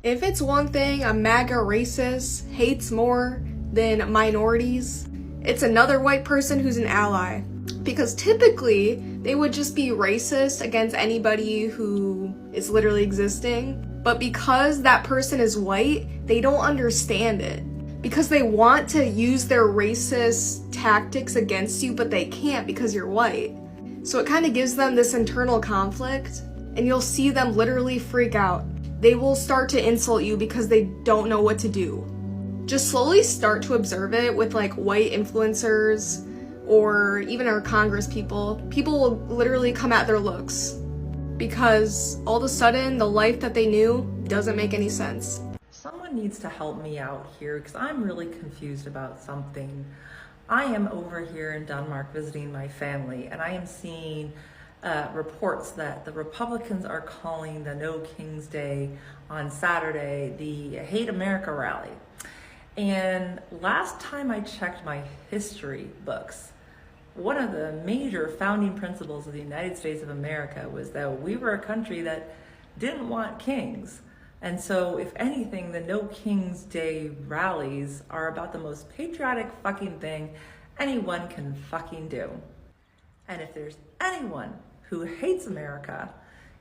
If it's one thing a MAGA racist hates more than minorities, it's another white person who's an ally. Because typically, they would just be racist against anybody who is literally existing. But because that person is white, they don't understand it. Because they want to use their racist tactics against you, but they can't because you're white. So it kind of gives them this internal conflict, and you'll see them literally freak out. They will start to insult you because they don't know what to do. Just slowly start to observe it with like white influencers or even our Congress people. People will literally come at their looks because all of a sudden the life that they knew doesn't make any sense. Someone needs to help me out here because I'm really confused about something. I am over here in Denmark visiting my family, and I am seeing reports that the Republicans are calling the No Kings Day on Saturday the Hate America rally. And last time I checked my history books, one of the major founding principles of the United States of America was that we were a country that didn't want kings. And so, if anything, the No Kings Day rallies are about the most patriotic fucking thing anyone can fucking do. And if there's anyone who hates America,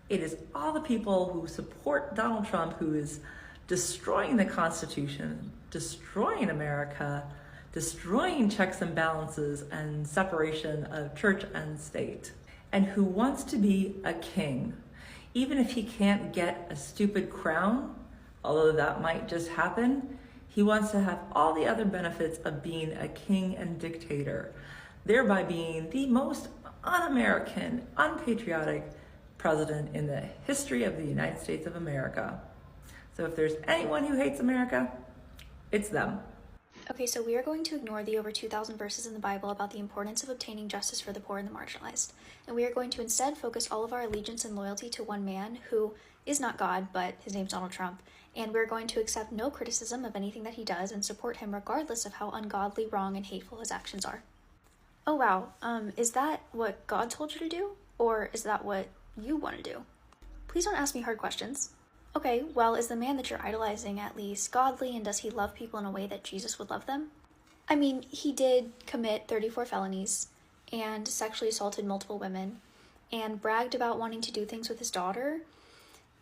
it is all the people who support Donald Trump, who is destroying the Constitution, destroying America, destroying checks and balances and separation of church and state, and who wants to be a king. Even if he can't get a stupid crown, although that might just happen, he wants to have all the other benefits of being a king and dictator, thereby being the most un-American, unpatriotic president in the history of the United States of America. So if there's anyone who hates America, it's them. Okay, so we are going to ignore the over 2,000 verses in the Bible about the importance of obtaining justice for the poor and the marginalized. And we are going to instead focus all of our allegiance and loyalty to one man who is not God, but his name's Donald Trump. And we're going to accept no criticism of anything that he does and support him regardless of how ungodly, wrong, and hateful his actions are. Oh wow, is that what God told you to do? Or is that what you want to do? Please don't ask me hard questions. Okay, well, is the man that you're idolizing at least godly, and does he love people in a way that Jesus would love them? I mean, he did commit 34 felonies and sexually assaulted multiple women and bragged about wanting to do things with his daughter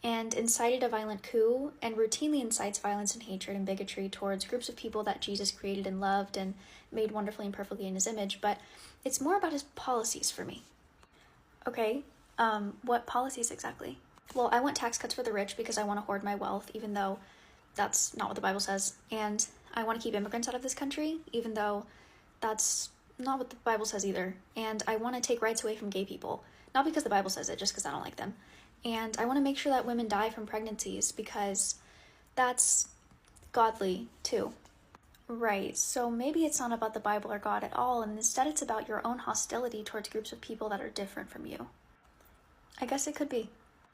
and incited a violent coup and routinely incites violence and hatred and bigotry towards groups of people that Jesus created and loved and made wonderfully and perfectly in his image, but it's more about his policies for me. Okay, what policies exactly? Well, I want tax cuts for the rich because I want to hoard my wealth, even though that's not what the Bible says. And I want to keep immigrants out of this country, even though that's not what the Bible says either. And I want to take rights away from gay people, not because the Bible says it, just because I don't like them. And I want to make sure that women die from pregnancies because that's godly too. Right, so maybe it's not about the Bible or God at all, and instead it's about your own hostility towards groups of people that are different from you. I guess it could be.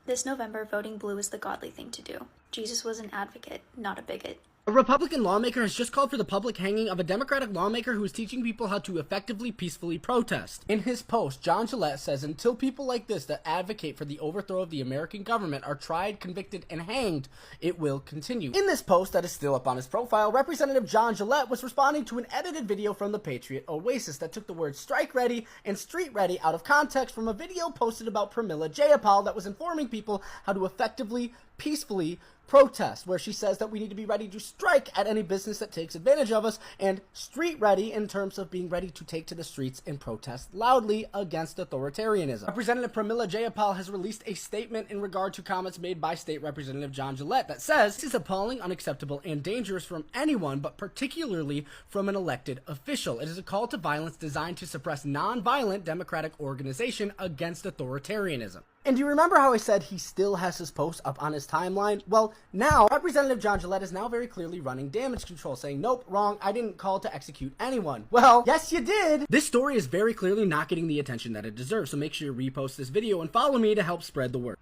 This November, voting blue is the godly thing to do. Jesus was an advocate, not a bigot. A Republican lawmaker has just called for the public hanging of a Democratic lawmaker who is teaching people how to effectively, peacefully protest. In his post, John Gillette says, until people like this that advocate for the overthrow of the American government are tried, convicted, and hanged, it will continue. In this post that is still up on his profile, Representative John Gillette was responding to an edited video from the Patriot Oasis that took the words strike ready and street ready out of context from a video posted about Pramila Jayapal that was informing people how to effectively, peacefully protest, where she says that we need to be ready to strike at any business that takes advantage of us, and street ready in terms of being ready to take to the streets and protest loudly against authoritarianism. Representative Pramila Jayapal has released a statement in regard to comments made by State Representative John Gillette that says, "This is appalling, unacceptable, and dangerous from anyone, but particularly from an elected official. It is a call to violence designed to suppress non-violent democratic organization against authoritarianism." And do you remember how I said he still has his post up on his timeline? Well, now Representative John Gillette is now very clearly running damage control, saying, nope, wrong, I didn't call to execute anyone. Well, yes you did! This story is very clearly not getting the attention that it deserves, so make sure you repost this video and follow me to help spread the word.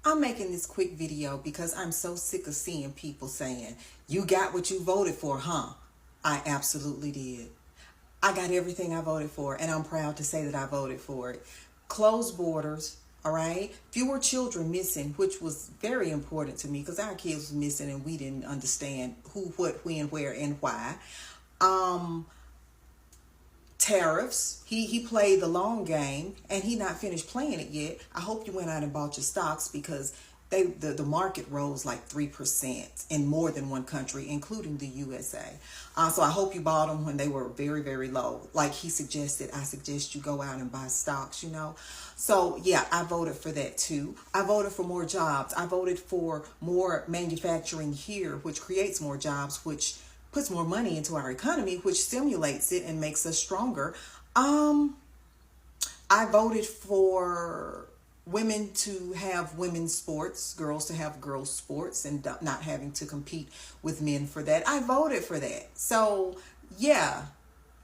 I'm making this quick video because I'm so sick of seeing people saying, you got what you voted for, huh? I absolutely did. I got everything I voted for, and I'm proud to say that I voted for it. Closed borders, All right, fewer children missing, which was very important to me because our kids were missing and we didn't understand who, what, when, where, and why. Um, Tariffs. He played the long game and he not finished playing it yet. I hope you went out and bought your stocks because the market rose like 3% in more than one country, including the USA. So I hope you bought them when they were very, very low. Like he suggested, I suggest you go out and buy stocks, you know. So yeah, I voted for that too. I voted for more jobs. I voted for more manufacturing here, which creates more jobs, which puts more money into our economy, which stimulates it and makes us stronger. I voted for women to have women's sports, girls to have girls' sports, and not having to compete with men for that. I voted for that. So, yeah,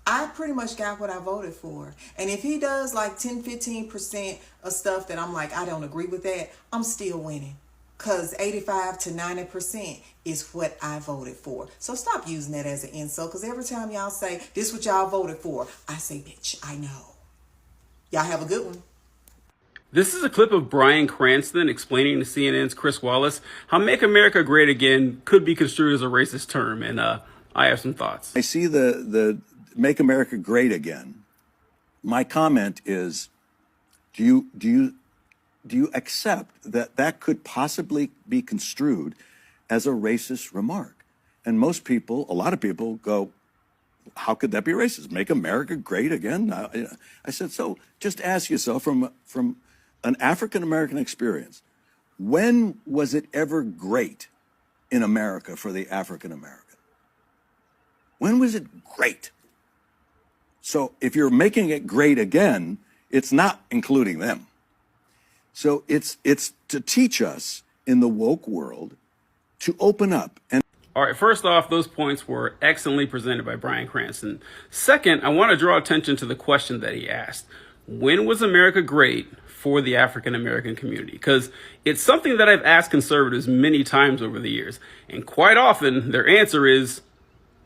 I pretty much got what I voted for. And if he does like 10-15% of stuff that I'm like, I don't agree with that, I'm still winning. Because 85 to 90% is what I voted for. So stop using that as an insult. Because every time y'all say, this is what y'all voted for, I say, bitch, I know. Y'all have a good one. This is a clip of Bryan Cranston explaining to CNN's Chris Wallace how Make America Great Again could be construed as a racist term. And I have some thoughts. I see the Make America Great Again. My comment is, do you accept that that could possibly be construed as a racist remark? And most people, a lot of people go, how could that be racist? Make America great again? I said, so just ask yourself from an African-American experience, when was it ever great in America for the African-American? When was it great? So if you're making it great again, it's not including them. So it's to teach us in the woke world to open up. And all right, first off, those points were excellently presented by Bryan Cranston. Second, I want to draw attention to the question that he asked. When was America great for the African American community? Because it's something that I've asked conservatives many times over the years. And quite often, their answer is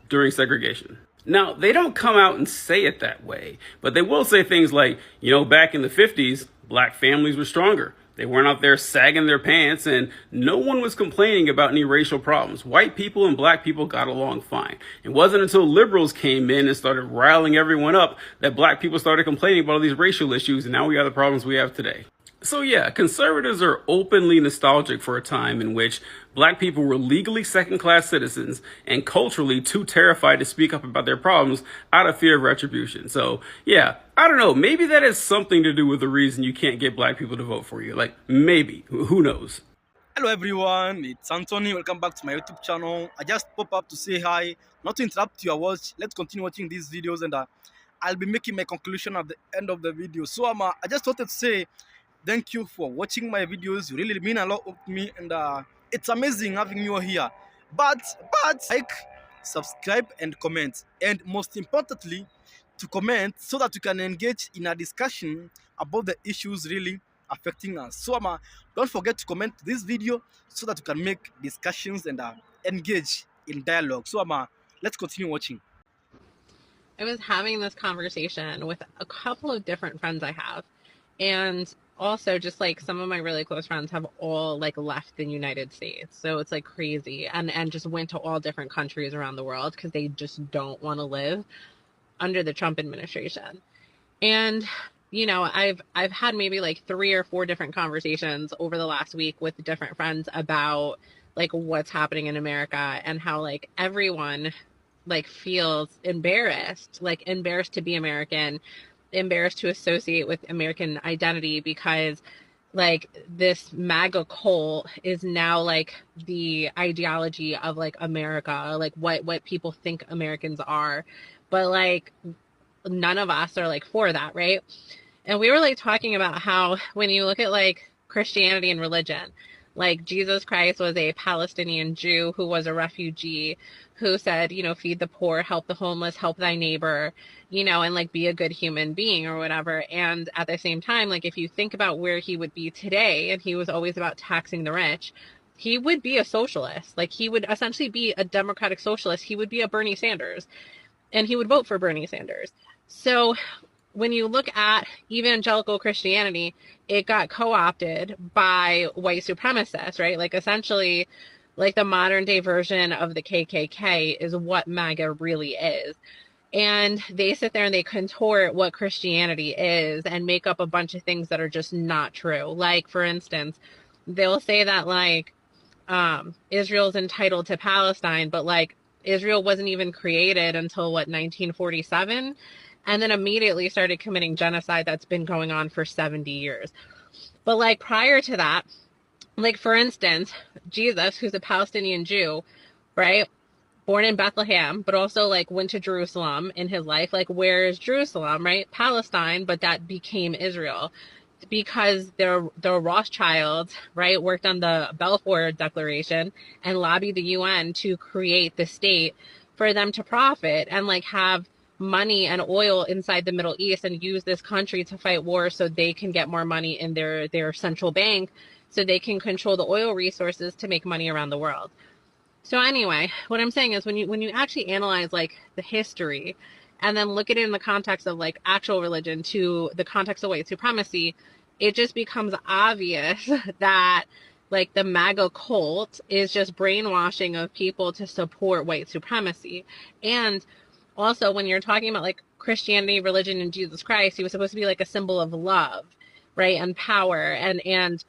during segregation. Now, they don't come out and say it that way, but they will say things like, you know, back in the 50s, black families were stronger. They weren't out there sagging their pants, and no one was complaining about any racial problems. White people and black people got along fine. It wasn't until liberals came in and started riling everyone up that black people started complaining about all these racial issues, and now we got the problems we have today. So yeah, conservatives are openly nostalgic for a time in which black people were legally second-class citizens and culturally too terrified to speak up about their problems out of fear of retribution. So yeah, I don't know, maybe that has something to do with the reason you can't get black people to vote for you. Like, maybe, who knows? Hello everyone, it's Anthony. Welcome back to my YouTube channel. I just pop up to say hi, not to interrupt your watch. Let's continue watching these videos, and I'll be making my conclusion at the end of the video. So I just wanted to say thank you for watching my videos. You really mean a lot to me, and it's amazing having you here. But like, subscribe, and comment, and most importantly, to comment so that you can engage in a discussion about the issues really affecting us. So don't forget to comment this video so that you can make discussions and engage in dialogue. So let's continue watching. I was having this conversation with a couple of different friends I have, and also just like some of my really close friends have all like left the United States. So it's like crazy, and just went to all different countries around the world because they just don't want to live under the Trump administration. And you know, I've had maybe like 3 or 4 different conversations over the last week with different friends about like what's happening in America and how like everyone like feels embarrassed to be American, embarrassed to associate with American identity, because like this MAGA cult is now like the ideology of like America, like what people think Americans are. But like none of us are like for that, right? And we were like talking about how when you look at like Christianity and religion, like Jesus Christ was a Palestinian Jew who was a refugee, who said, you know, feed the poor, help the homeless, help thy neighbor, you know, and like be a good human being or whatever. And at the same time, like if you think about where he would be today, and he was always about taxing the rich, he would be a socialist. Like he would essentially be a democratic socialist. He would be a Bernie Sanders, and he would vote for Bernie Sanders. So when you look at evangelical Christianity, it got co-opted by white supremacists, right? Like essentially, like the modern day version of the KKK is what MAGA really is. And they sit there and they contort what Christianity is and make up a bunch of things that are just not true. Like, for instance, they'll say that like Israel's entitled to Palestine, but like Israel wasn't even created until what, 1947, and then immediately started committing genocide that's been going on for 70 years. But like prior to that, like for instance, Jesus, who's a Palestinian Jew, right? Born in Bethlehem, but also like went to Jerusalem in his life. Like, where is Jerusalem, right? Palestine, but that became Israel because the Rothschilds, right, worked on the Balfour Declaration and lobbied the UN to create the state for them to profit and like have money and oil inside the Middle East and use this country to fight wars so they can get more money in their central bank so they can control the oil resources to make money around the world. So anyway, what I'm saying is when you actually analyze like the history and then look at it in the context of like actual religion to the context of white supremacy, it just becomes obvious that like the MAGA cult is just brainwashing of people to support white supremacy. And also when you're talking about like Christianity, religion, and Jesus Christ, he was supposed to be like a symbol of love, right? And power and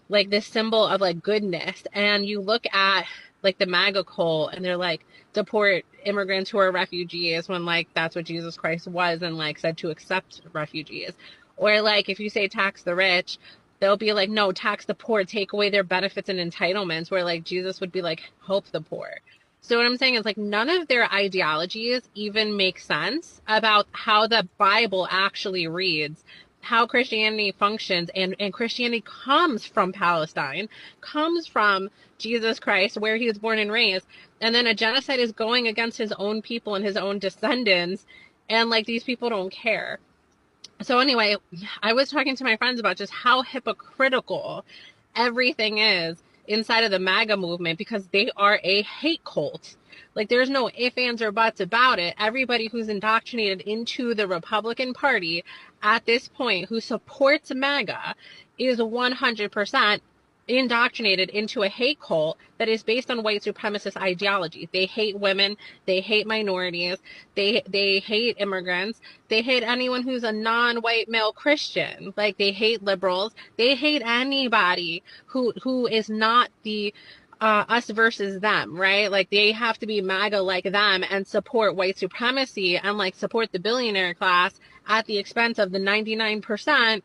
like this symbol of like goodness. And you look at like the MAGA cult and they're like, deport immigrants who are refugees, when like that's what Jesus Christ was and like said to accept refugees. Or like if you say tax the rich, they'll be like, no, tax the poor, take away their benefits and entitlements, where like Jesus would be like, help the poor. So what I'm saying is like none of their ideologies even make sense about how the Bible actually reads, how Christianity functions, and Christianity comes from Palestine, comes from Jesus Christ, where he was born and raised, and then a genocide is going against his own people and his own descendants, and like these people don't care. So anyway, I was talking to my friends about just how hypocritical everything is inside of the MAGA movement because they are a hate cult. Like there's no ifs, ands, or buts about it. Everybody who's indoctrinated into the Republican Party at this point who supports MAGA is 100% indoctrinated into a hate cult that is based on white supremacist ideology. They hate women, they hate minorities, they hate immigrants, they hate anyone who's a non-white male Christian. Like they hate liberals, they hate anybody who is not the us versus them, right? Like they have to be MAGA like them and support white supremacy and like support the billionaire class at the expense of the 99%,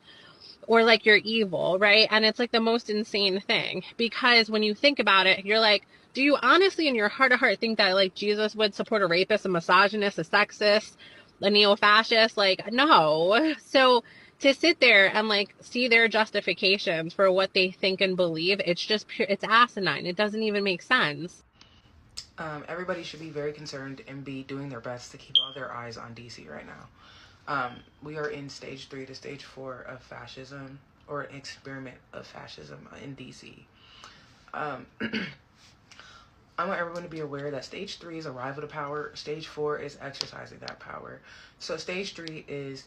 or like you're evil, right? And it's like the most insane thing because when you think about it, you're like, do you honestly in your heart of heart think that like Jesus would support a rapist, a misogynist, a sexist, a neo-fascist? Like, no. So to sit there and like see their justifications for what they think and believe, it's just pure, it's asinine. It doesn't even make sense. Everybody should be very concerned and be doing their best to keep all their eyes on DC right now. We are in stage 3 to stage 4 of fascism, or an experiment of fascism in DC. I want everyone to be aware that stage 3 is arrival to power. Stage 4 is exercising that power. So stage 3 is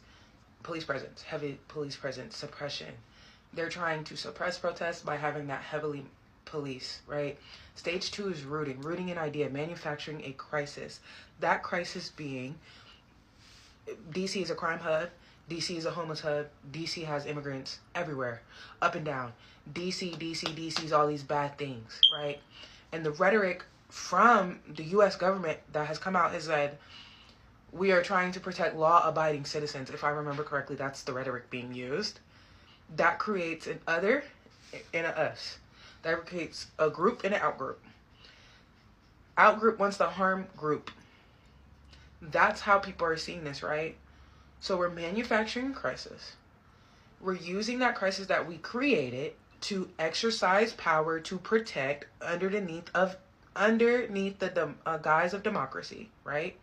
police presence, heavy police presence, suppression. They're trying to suppress protests by having that heavily police, right? Stage 2 is rooting an idea, manufacturing a crisis. That crisis being DC is a crime hub, DC is a homeless hub, DC has immigrants everywhere, up and down. DC's all these bad things, right? And the rhetoric from the US government that has come out has said, we are trying to protect law-abiding citizens. If I remember correctly, that's the rhetoric being used. That creates an other and a us. That creates a group and an outgroup. Outgroup wants to harm group. That's how people are seeing this, right? So we're manufacturing a crisis. We're using that crisis that we created to exercise power to protect underneath the guise of democracy, right?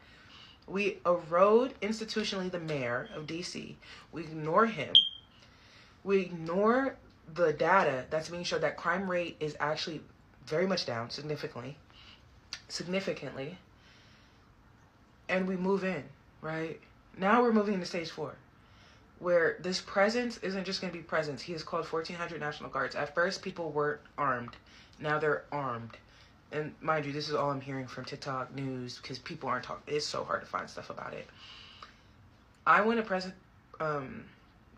We erode institutionally the mayor of DC. We ignore him. We ignore the data that's being shown that crime rate is actually very much down significantly. And we move in, right? Now we're moving into stage 4. where this presence isn't just going to be presence. He has called 1,400 National Guards. At first, people weren't armed. Now they're armed. And mind you, this is all I'm hearing from TikTok news because people aren't talking. It's so hard to find stuff about it. I want to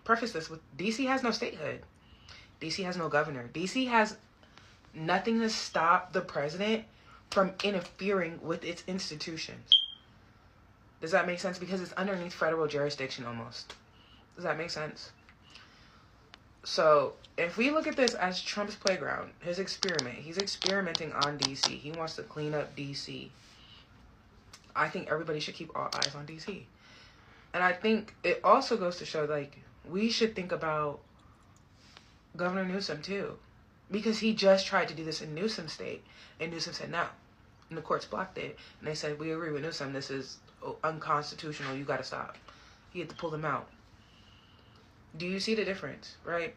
preface this with DC has no statehood. DC has no governor. DC has nothing to stop the president from interfering with its institutions. Does that make sense? Because it's underneath federal jurisdiction almost. Does that make sense? So if we look at this as Trump's playground, his experiment, he's experimenting on DC. He wants to clean up DC. I think everybody should keep all eyes on DC. And I think it also goes to show, like, we should think about Governor Newsom too. Because he just tried to do this in Newsom's state. And Newsom said no. And the courts blocked it. And they said, we agree with Newsom. This is unconstitutional. You got to stop. He had to pull them out. Do you see the difference, right?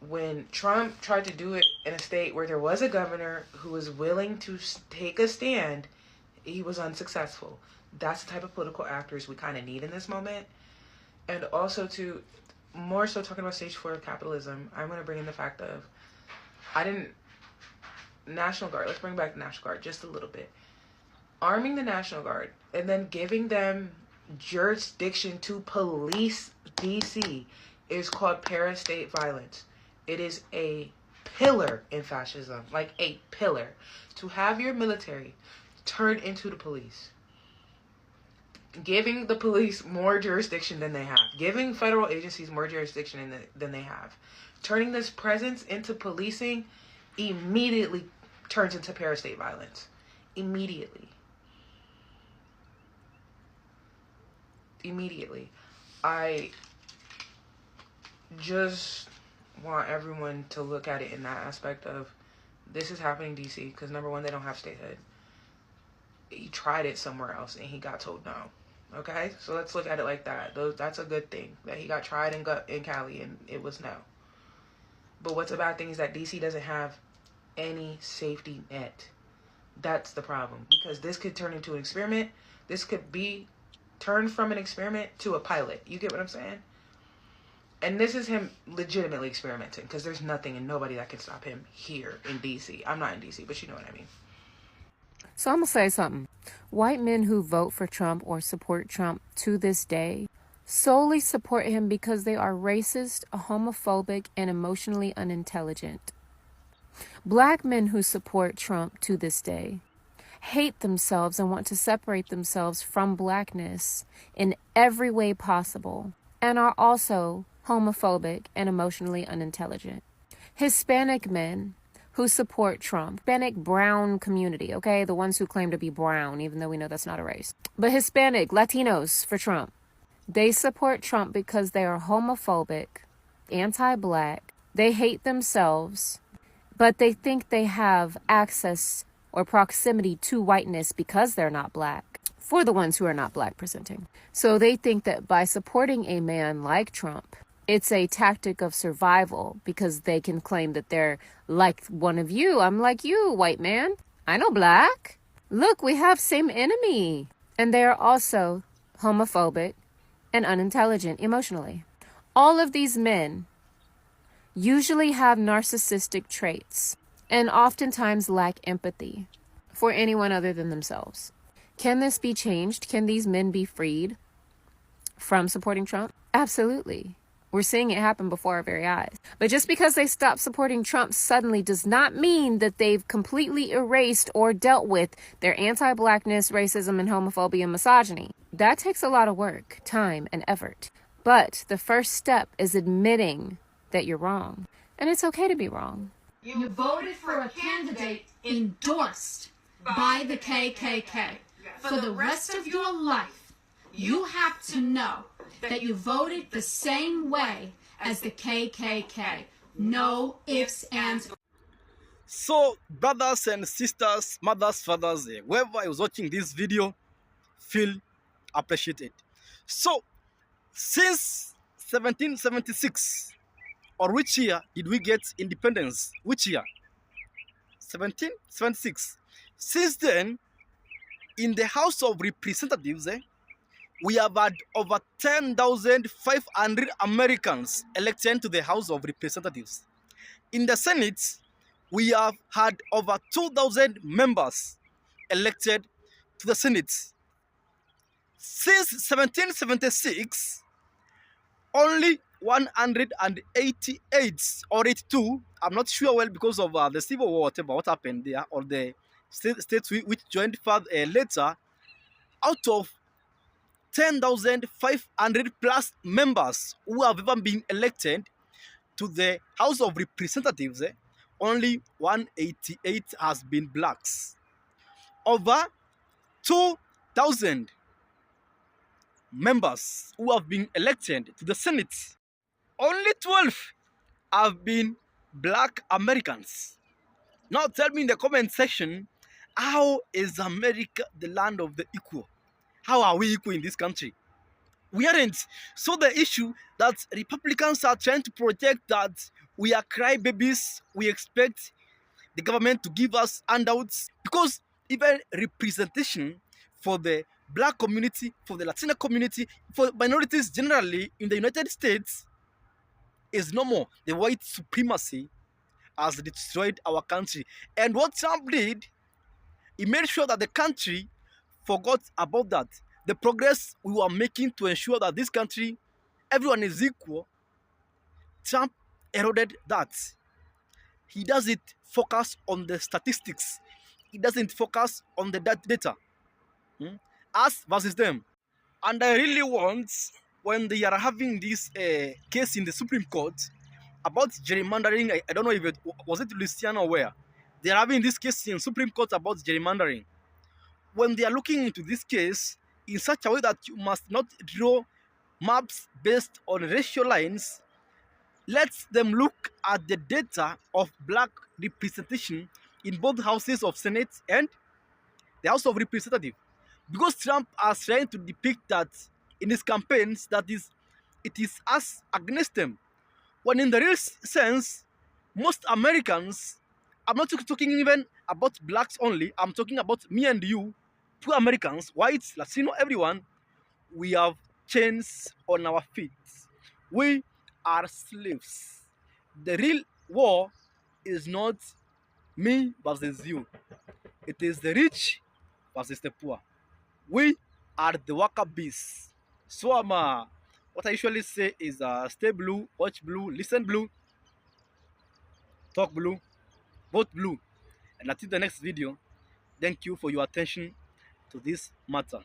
When Trump tried to do it in a state where there was a governor who was willing to take a stand, he was unsuccessful. That's the type of political actors we kind of need in this moment. And also to, more so talking about stage 4 of capitalism, I'm going to bring in the fact of, National Guard, let's bring back the National Guard just a little bit. Arming the National Guard and then giving them jurisdiction to police DC is called parastate violence. It is a pillar in fascism, like a pillar. To have your military turn into the police. Giving the police more jurisdiction than they have. Giving federal agencies more jurisdiction than they have. Turning this presence into policing immediately turns into parastate violence. Immediately. I just want everyone to look at it in that aspect of, this is happening in DC because number one, they don't have statehood. He tried it somewhere else and he got told no. Okay, so let's look at it like that. That's a good thing that he got tried in Cali and it was no. But what's a bad thing is that DC doesn't have any safety net. That's the problem, because this could turn into an experiment. This could be turned from an experiment to a pilot. You get what I'm saying? And this is him legitimately experimenting, because there's nothing and nobody that can stop him here in DC. I'm not in DC, but you know what I mean. So I'm going to say something. White men who vote for Trump or support Trump to this day solely support him because they are racist, homophobic, and emotionally unintelligent. Black men who support Trump to this day hate themselves and want to separate themselves from blackness in every way possible, and are also homophobic and emotionally unintelligent. Hispanic men who support Trump, Hispanic brown community, okay, the ones who claim to be brown, even though we know that's not a race, but Hispanic, Latinos for Trump, they support Trump because they are homophobic, anti-black, they hate themselves, but they think they have access or proximity to whiteness because they're not black, for the ones who are not black presenting. So they think that by supporting a man like Trump, it's a tactic of survival because they can claim that they're like one of you. I'm like you, white man. I know black. Look, we have same enemy. And they are also homophobic and unintelligent emotionally. All of these men usually have narcissistic traits and oftentimes lack empathy for anyone other than themselves. Can this be changed? Can these men be freed from supporting Trump? Absolutely. We're seeing it happen before our very eyes. But just because they stop supporting Trump suddenly does not mean that they've completely erased or dealt with their anti-blackness, racism, and homophobia and misogyny. That takes a lot of work, time, and effort. But the first step is admitting that you're wrong. And it's okay to be wrong. You voted for a candidate endorsed by the KKK. For the rest of your life, you have to know that you voted the same way as the KKK. No ifs, ands. So, brothers and sisters, mothers, fathers, whoever is watching this video, feel appreciated. So, since 1776, or which year did we get independence? Which year? 1776. Since then, in the House of Representatives, we have had over 10,500 Americans elected to the House of Representatives. In the Senate, we have had over 2,000 members elected to the Senate. Since 1776, only 188 or 82, I'm not sure well because of the Civil War, whatever, what happened there, or the states which joined later, out of 10,500 plus members who have ever been elected to the House of Representatives, only 188 has been blacks. Over 2,000 members who have been elected to the Senate, only 12 have been black Americans. Now tell me in the comment section, how is America the land of the equal? How are we equal in this country? We aren't. So the issue that Republicans are trying to project that we are crybabies, we expect the government to give us handouts, because even representation for the black community, for the Latino community, for minorities generally in the United States is no more. The white supremacy has destroyed our country. And what Trump did, he made sure that the country forgot about that. The progress we were making to ensure that this country, everyone is equal, Trump eroded that. He doesn't focus on the statistics. He doesn't focus on the data. Us versus them. And I really want, when they are having this case in the Supreme Court about gerrymandering, I don't know if it was Louisiana or where, they are having this case in Supreme Court about gerrymandering. When they are looking into this case in such a way that you must not draw maps based on racial lines, let them look at the data of black representation in both houses of Senate and the House of Representatives. Because Trump is trying to depict that in his campaigns that it is us against them. When in the real sense, most Americans, I'm not talking even about blacks only, I'm talking about me and you, two Americans, whites, Latino, everyone, we have chains on our feet. We are slaves. The real war is not me versus you. It is the rich versus the poor. We are the worker bees. So what I usually say is stay blue, watch blue, listen blue, talk blue, vote blue. And until the next video, thank you for your attention to this matter.